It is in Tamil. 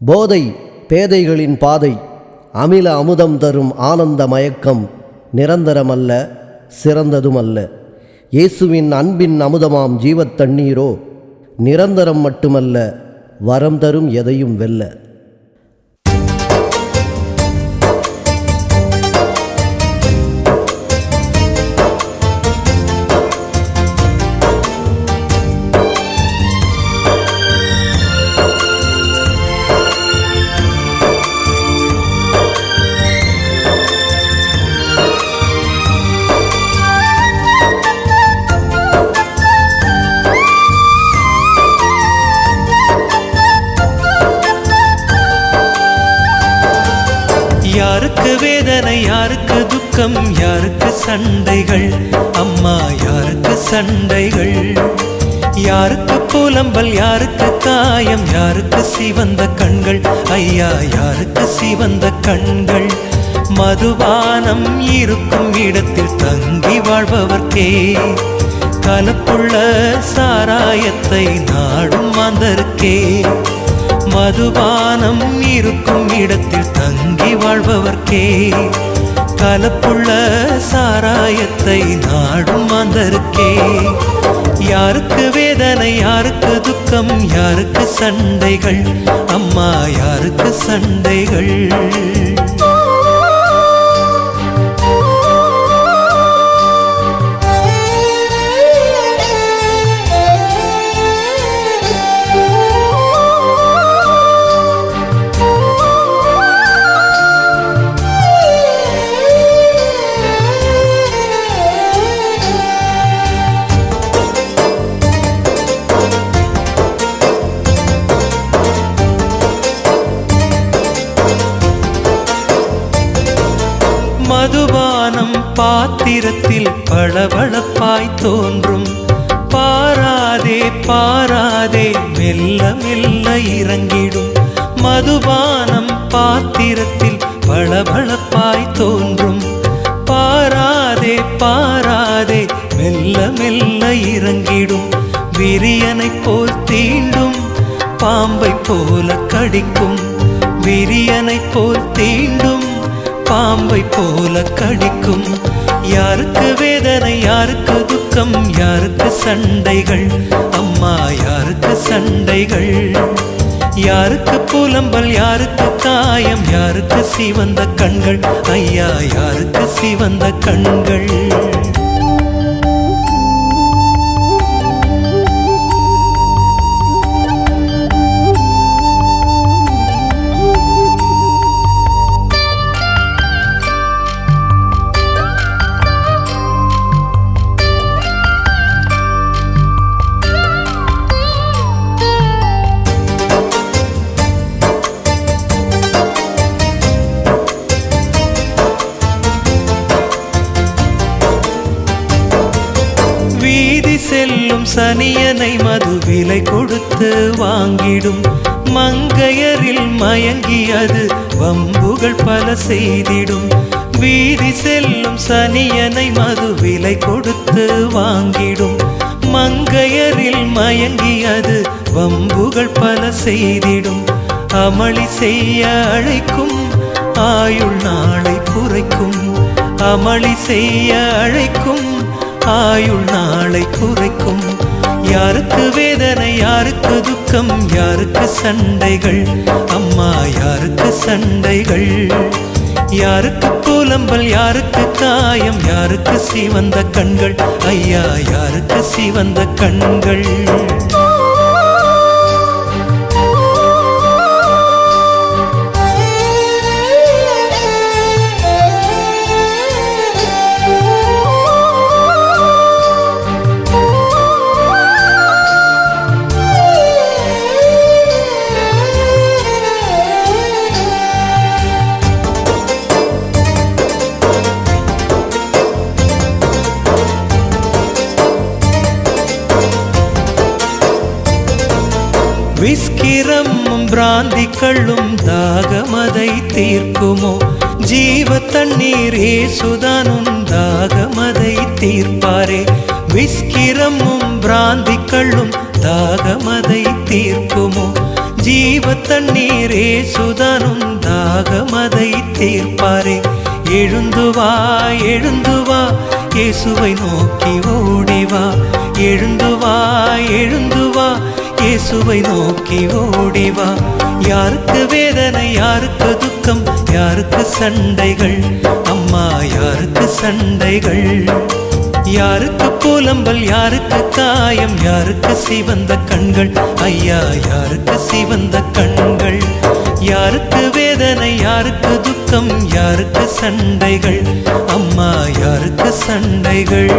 போதை பேதைகளின் பாதை, அமில அமுதம் தரும் ஆனந்த மயக்கம் நிரந்தரமல்ல, சிறந்ததுமல்ல. இயேசுவின் அன்பின் அமுதமாம் ஜீவத் தண்ணீரோ நிரந்தரம் மட்டுமல்ல, வரம் தரும் எதையும் வெல்ல. யாருக்கு வேதனை, யாருக்கு துக்கம், யாருக்கு சண்டைகள், அம்மா யாருக்கு சண்டைகள், யாருக்கு புலம்பல், யாருக்கு காயம், யாருக்கு சிவந்த கண்கள், ஐயா யாருக்கு சிவந்த கண்கள். மதுபானம் இருக்கும் இடத்தில் தங்கி வாழ்பவர்க்கே, கலப்புள்ள சாராயத்தை நாடும் மாந்தருக்கே. மதுபானம் இருக்கும் இடத்தில் தங்கி வாழ்பவர்க்கே, கலப்புள்ள சாராயத்தை நாடும் மாந்தருக்கே. யாருக்கு வேதனை, யாருக்கு துக்கம், யாருக்கு சண்டைகள், அம்மா யாருக்கு சண்டைகள். மதுபானம் பாத்திரத்தில் பளபளப்பாய் தோன்றும், பாராதே பாராதே மெல்ல மெல்ல இறங்கிடும். மதுபானம் பாத்திரத்தில் பளபளப்பாய் தோன்றும், பாராதே பாராதே மெல்ல மெல்ல இறங்கிடும். விரியனை போல் தீண்டும், பாம்பை போல கடிக்கும். விரியனை போல் தீண்டும், பாம்பை போல கடிக்கும். யாருக்கு வேதனை, யாருக்கு துக்கம், யாருக்கு சண்டைகள், அம்மா யாருக்கு சண்டைகள். யாருக்கு புலம்பல், யாருக்கு காயம், யாருக்கு சிவந்த கண்கள், ஐயா யாருக்கு சிவந்த கண்கள். வீதி செல்லும் சனியனை மது விலை கொடுத்து வாங்கிடும். மங்கையரில் மயங்கியது வம்புகள் பல செய்திடும். வீதி செல்லும் சனியனை மது விலை கொடுத்து வாங்கிடும். மங்கையரில் மயங்கியது வம்புகள் பல செய்திடும். அமளி செய்ய அழைக்கும், ஆயுள் நாளை குறைக்கும். அமளி செய்ய அழைக்கும், ஆயுள் நாளை குறைக்கும். யாருக்கு வேதனை, யாருக்கு துக்கம், யாருக்கு சண்டைகள், அம்மா யாருக்கு சண்டைகள். யாருக்கு புலம்பல், யாருக்கு காயம், யாருக்கு சிவந்த கண்கள், ஐயா யாருக்கு சிவந்த கண்கள். விஸ்கிரமும் பிராந்தி கள்ளும் தாகமதை தீர்க்குமோ? ஜீவ தண்ணீர் இயேசுதான் தாகமதை தீர்ப்பாரே. விஸ்கிரமும் பிராந்தி கள்ளும் தாகமதை தீர்க்குமோ? ஜீவ தண்ணீர் இயேசுதானும் தாகமதை தீர்ப்பாரே. எழுந்து வா எழுந்து வா இயேசுவை நோக்கி ஓடிவா. எழுந்து வா எழுந்து வா இயேசுவை நோக்கி ஓடிவா. யாருக்கு வேதனை யாருக்கு துக்கம் யாருக்கு சண்டைகள் அம்மா யாருக்கு சண்டைகள். யாருக்கு புலம்பல் யாருக்கு காயம் யாருக்கு சிவந்த கண்கள் ஐயா யாருக்கு சிவந்த கண்கள். யாருக்கு வேதனை யாருக்கு துக்கம் யாருக்கு சண்டைகள் அம்மா யாருக்கு சண்டைகள்.